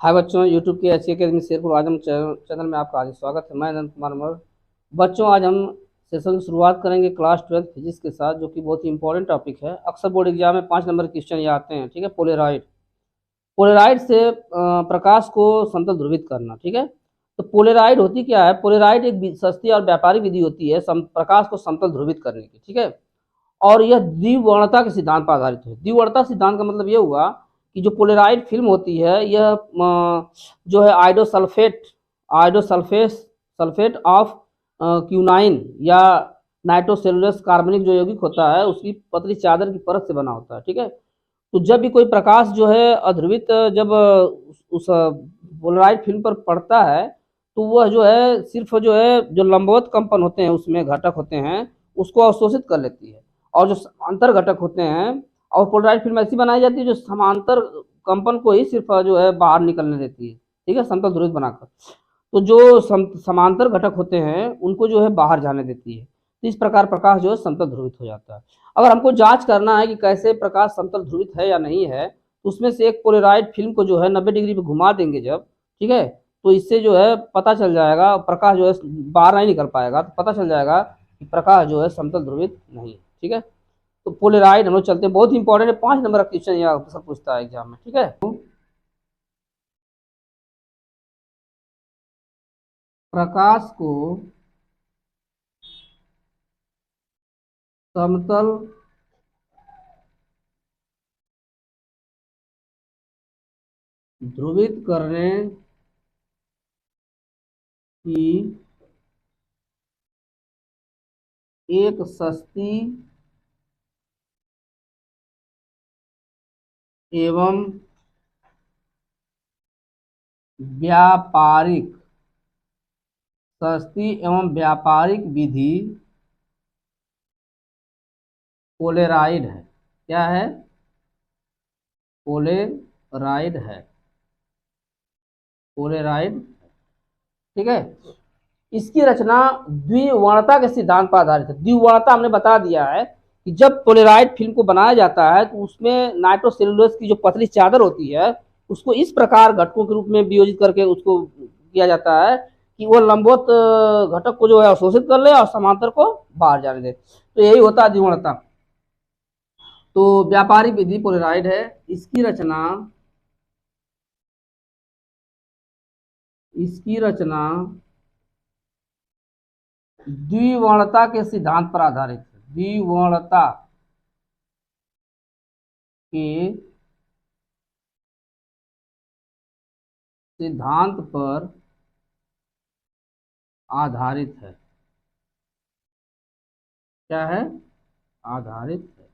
हाय बच्चों, यूट्यूब के H academy Sherpur आजम channel में आपका हार्दिक स्वागत है। मैं अनंत कुमार मौर्य। बच्चों, आज हम सेशन की शुरुआत करेंगे क्लास 12 फिजिक्स के साथ, जो कि बहुत ही इंपॉर्टेंट टॉपिक है। अक्सर बोर्ड एग्जाम में 5 नंबर क्वेश्चन ये आते हैं। ठीक है, पोलेराइड। पोलेराइड से प्रकाश को समतल ध्रुवित करना। ठीक है, तो पोलेराइड होती क्या है? पोलेराइड एक सस्ती और व्यापारिक विधि होती है प्रकाश को समतल ध्रुवित करने की। ठीक है, और यह द्विवर्णता के सिद्धांत पर आधारित है। द्विवर्णता सिद्धांत का मतलब यह हुआ कि जो पोलेराइड फिल्म होती है, यह जो है आइडोसल्फेट सल्फेट ऑफ क्यूनाइन या नाइट्रोसेलुलस कार्बनिक जो यौगिक होता है, उसकी पतली चादर की परत से बना होता है। ठीक है, तो जब भी कोई प्रकाश जो है अध्रुवित जब उस पोलराइड फिल्म पर पड़ता है, तो वह जो है सिर्फ जो है जो लंबवत कंपन होते हैं, उसमें घटक होते हैं, उसको अवशोषित कर लेती है। और जो समांतर घटक होते हैं, और पोलराइड फिल्म ऐसी बनाई जाती है जो समांतर कंपन को ही सिर्फ जो है बाहर निकलने देती है। ठीक है, समतल ध्रुवित बनाकर। तो जो समांतर घटक होते हैं, उनको जो है बाहर जाने देती है। तो इस प्रकार प्रकाश जो है समतल ध्रुवित हो जाता है। अगर हमको जांच करना है कि कैसे प्रकाश समतल ध्रुवित है या नहीं है, तो उसमें से एक पोलराइड फिल्म को जो है 90 डिग्री पे घुमा देंगे जब, ठीक है, तो इससे जो है पता चल जाएगा, प्रकाश जो है बाहर नहीं निकल पाएगा, तो पता चल जाएगा कि प्रकाश जो है समतल ध्रुवित नहीं है। ठीक है, तो पोलराइड हम लोग चलते हैं, बहुत ही इंपॉर्टेंट है। 5 नंबर का क्वेश्चन यहाँ सब पूछता है एग्जाम में। ठीक है, प्रकाश को समतल ध्रुवित करने की एक सस्ती एवं व्यापारिक सस्ती एवं व्यापारिक विधि पोलेराइड है। क्या है? पोलेराइड है। पोलेराइड। ठीक है, इसकी रचना द्विवर्णता के सिद्धांत पर आधारित है। द्विवर्णता हमने बता दिया है कि जब पोलेराइड फिल्म को बनाया जाता है, तो उसमें नाइट्रोसेलुलोज की जो पतली चादर होती है, उसको इस प्रकार घटकों के रूप में वियोजित करके उसको किया जाता है कि वो लंबवत घटक को जो है अवशोषित कर ले और समांतर को बाहर जाने दे। तो यही होता है द्विवर्णता। तो व्यापारिक विधि पोलेराइड है। इसकी रचना इसकी रचना द्विवर्णता के सिद्धांत पर आधारित है। द्विवर्णता के सिद्धांत पर आधारित है। क्या है? आधारित है।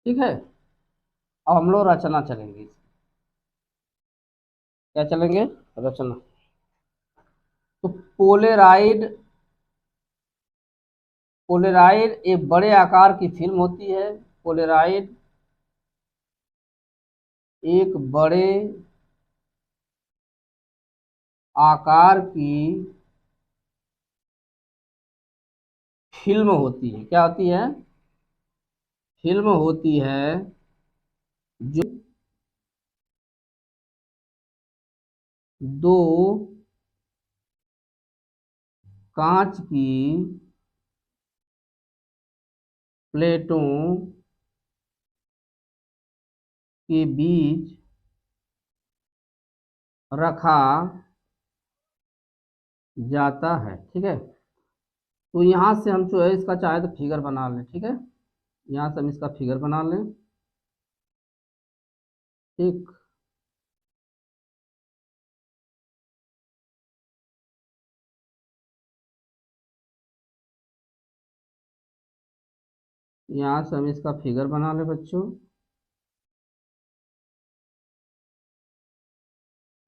ठीक है, अब हम लोग रचना चलेंगे। क्या चलेंगे? रचना। तो पोलेराइड पोलेराइड एक बड़े आकार की फिल्म होती है। पोलेराइड एक बड़े आकार की फिल्म होती है। क्या होती है? फिल्म होती है जो दो कांच की प्लेटों के बीच रखा जाता है। ठीक है, तो यहाँ से हम जो है इसका चाहे तो फिगर बना लें। ठीक है, यहाँ से हम इसका फिगर बना लें। ठीक, यहाँ से हम इसका फिगर बना लें बच्चों।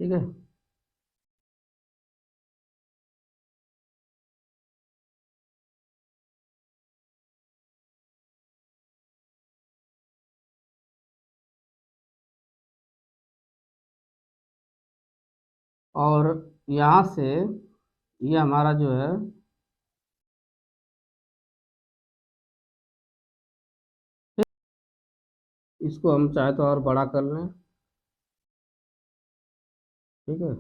ठीक है, और यहाँ से ये हमारा जो है इसको हम चाहे तो और बड़ा कर लें। ठीक है।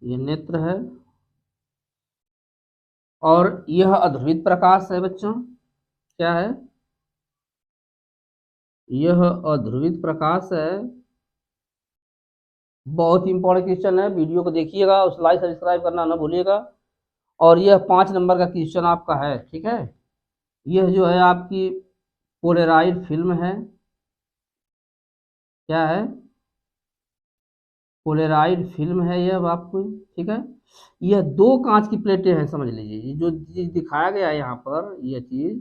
ये नेत्र है और यह अध्रुवित प्रकाश है बच्चों। क्या है? यह अध्रुवित प्रकाश है। बहुत ही इंपॉर्टेंट क्वेश्चन है, वीडियो को देखिएगा, उस लाइक सब्सक्राइब करना ना भूलिएगा। और यह 5 नंबर का क्वेश्चन आपका है, ठीक है। यह जो है आपकी पोलराइड फिल्म है। क्या है? पोलराइड फिल्म है यह आपको, ठीक है। यह दो कांच की प्लेटें हैं, समझ लीजिए। ये जो चीज दिखाया गया है यहाँ पर, यह चीज,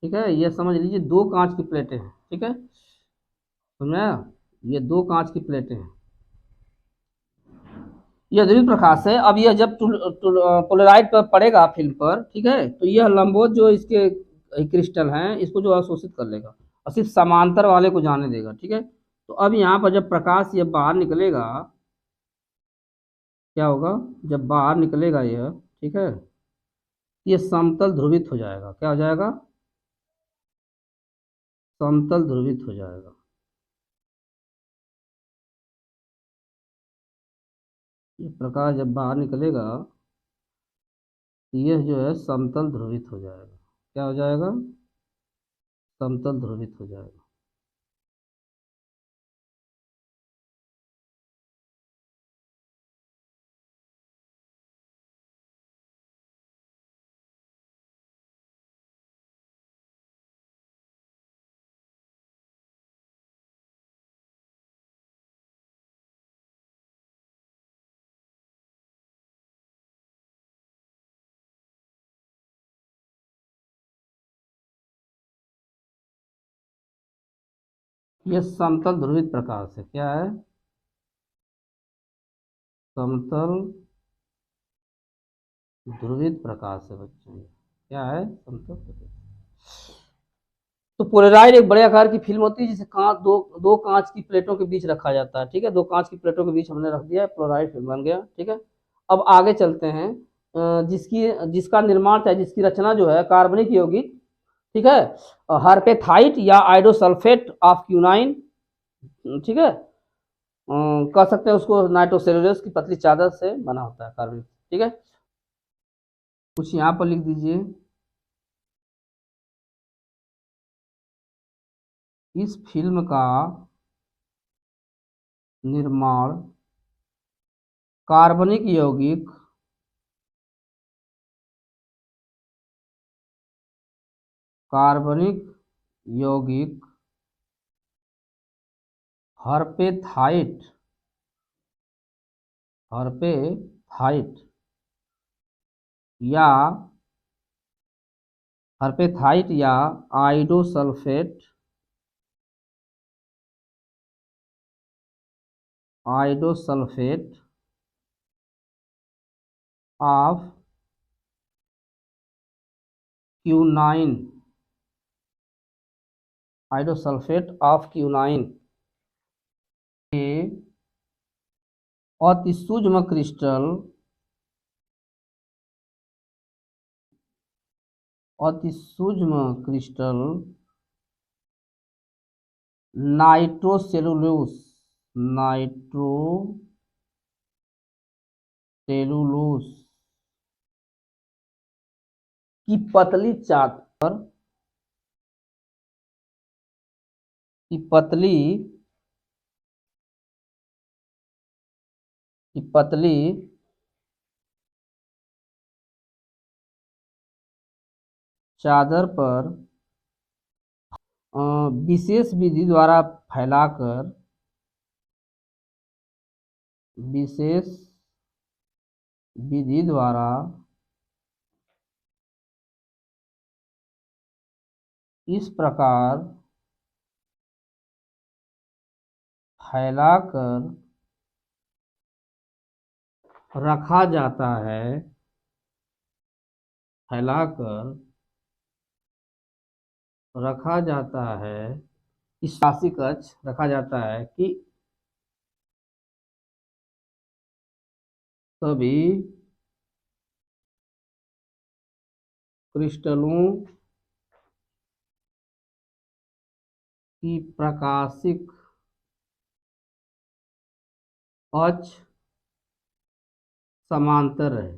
ठीक है, यह समझ लीजिए दो कांच की प्लेटें हैं, ठीक है। समझा? ये दो कांच की प्लेटें हैं। यह ध्रुवीय प्रकाश है। अब यह जब पोलराइड पर पड़ेगा फिल्म पर, ठीक है, तो यह लंबवत जो इसके क्रिस्टल हैं इसको जो अवशोषित कर लेगा और सिर्फ समांतर वाले को जाने देगा, ठीक है। तो अब यहाँ पर जब प्रकाश ये बाहर निकलेगा, क्या होगा? जब बाहर निकलेगा यह, ठीक है, ये समतल ध्रुवित हो जाएगा। क्या हो जाएगा? समतल ध्रुवित हो जाएगा। ये प्रकाश जब बाहर निकलेगा तो यह जो है समतल ध्रुवित हो जाएगा। क्या हो जाएगा? समतल ध्रुवित हो जाएगा। यह समतल ध्रुवित प्रकाश है। क्या है? समतल ध्रुवित प्रकाश है बच्चों। क्या है? समतल ध्रुवित। तो पोलराइड एक बड़े आकार की फिल्म होती है जिसे कांच दो दो कांच की प्लेटों के बीच रखा जाता है, ठीक है। दो कांच की प्लेटों के बीच हमने रख दिया है, पोलराइड फिल्म बन गया, ठीक है। अब आगे चलते हैं। जिसकी जिसका निर्माण चाहे जिसकी रचना जो है कार्बनिक यौगिक, ठीक है, हर्पेथाइट या आइडोसल्फेट ऑफ क्यूनाइन, ठीक है, कह सकते हैं उसको नाइट्रोसेलुलोज की पतली चादर से बना होता है कार्बनिक, ठीक है। कुछ यहाँ पर लिख दीजिए। इस फिल्म का निर्माण कार्बनिक यौगिक कार्बनिक यौगिक हर्पेथाइट हर्पेथाइट या हर्पेथाइट या आइडोसल्फेट आइडोसल्फेट ऑफ क्यूनाइन आइडोसल्फेट ऑफ क्यूनाइन के अति सूक्ष्म क्रिस्टल नाइट्रोसेलुलोस नाइट्रोसेलुलोस की पतली चादर की पतली की पतली चादर पर विशेष विधि द्वारा फैलाकर विशेष विधि द्वारा इस प्रकार फैलाकर रखा जाता है फैलाकर रखा जाता है, इस राशि कक्ष रखा जाता है कि सभी क्रिस्टलों की प्रकाशिक अक्ष समांतर है।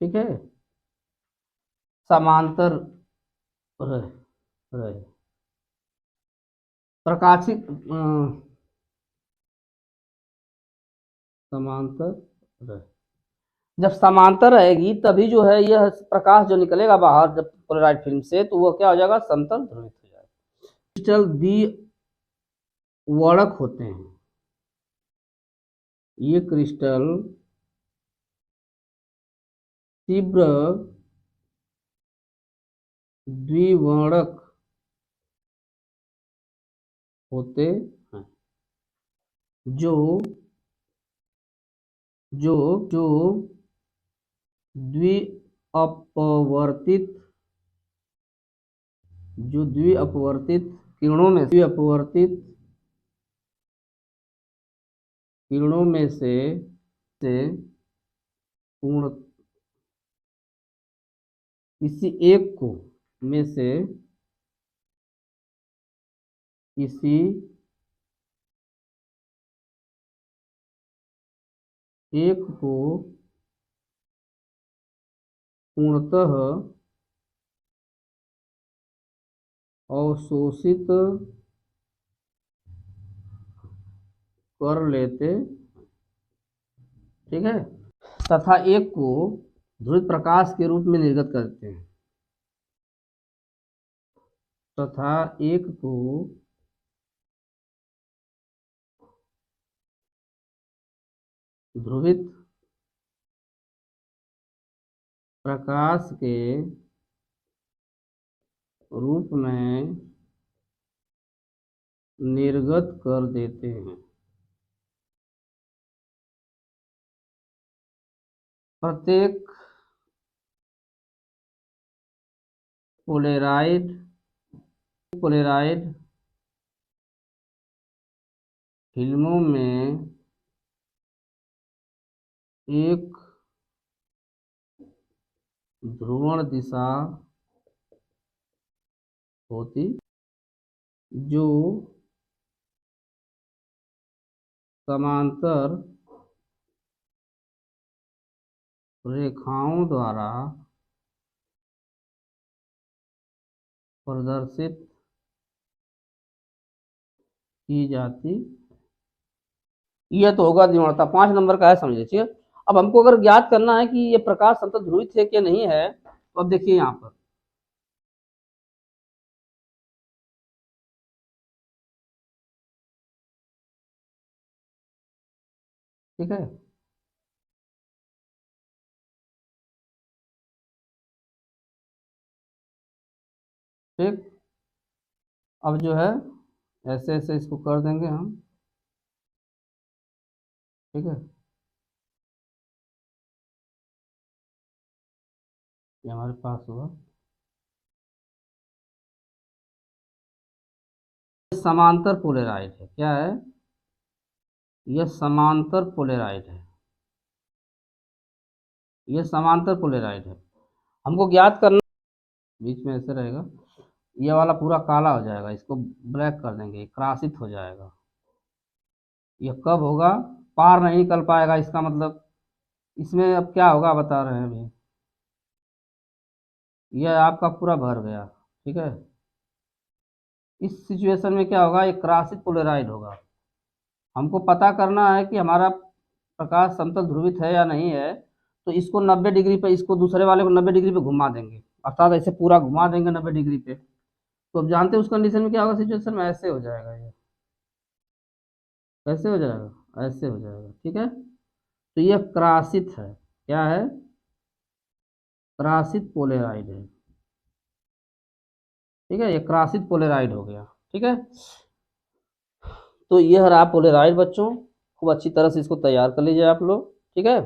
ठीक है, समांतर रहे रहे प्रकाशिक समांतर रहे। जब समांतर रहेगी तभी जो है यह प्रकाश जो निकलेगा बाहर जब पोलराइड फिल्म से, तो वो क्या हो जाएगा, समतल ध्रुवित हो जाएगा। क्रिस्टल द्विवर्णक होते हैं। ये क्रिस्टल तीव्र द्विवर्णक होते हैं, जो जो जो द्विअपवर्तित किरणों में से पूर्ण किसी एक को में से किसी एक को पूर्णतः अवशोषित कर लेते, ठीक है, तथा एक को ध्रुवित प्रकाश के रूप में निर्गत करते हैं, तथा एक को ध्रुवित प्रकाश के रूप में निर्गत कर देते हैं। प्रत्येक पोलेराइड फिल्मों में एक ध्रुवण दिशा होती जो समांतर रेखाओं द्वारा प्रदर्शित की जाती। यह तो होगा द्विवर्णता, 5 नंबर का है, समझ लीजिए। अब हमको अगर ज्ञात करना है कि ये प्रकाश समतल ध्रुवित है कि नहीं है, तो अब देखिए यहाँ पर ठीक है, ठीक। अब जो है ऐसे ऐसे इसको कर देंगे हम, ठीक है, ये हमारे पास हुआ। समांतर पोलेराइड है, क्या है, यह समांतर पोलेराइड है, यह समांतर पोलेराइड है। हमको ज्ञात करना, बीच में ऐसे रहेगा, ये वाला पूरा काला हो जाएगा, इसको ब्लैक कर देंगे, क्रासित हो जाएगा। यह कब होगा, पार नहीं निकल पाएगा, इसका मतलब इसमें अब क्या होगा बता रहे हैं अभी, यह आपका पूरा भर गया, ठीक है। इस सिचुएशन में क्या होगा, एक क्रासित पोलराइड होगा। हमको पता करना है कि हमारा प्रकाश समतल ध्रुवित है या नहीं है, तो इसको 90 डिग्री पे, इसको दूसरे वाले को 90 डिग्री पे घुमा देंगे, अर्थात ऐसे पूरा घुमा देंगे 90 डिग्री पे। तो अब जानते हैं उस कंडीशन में क्या होगा, सिचुएशन में ऐसे हो जाएगा, ये कैसे हो जाएगा, ऐसे हो जाएगा, ठीक है। तो यह क्रासित है, क्या है, क्रासित पोलेराइड है, ठीक है, ये क्रासित पोलेराइड हो गया, ठीक है। तो यह रहा पोलेराइड बच्चों, खूब अच्छी तरह से इसको तैयार कर लीजिए आप लोग, ठीक है।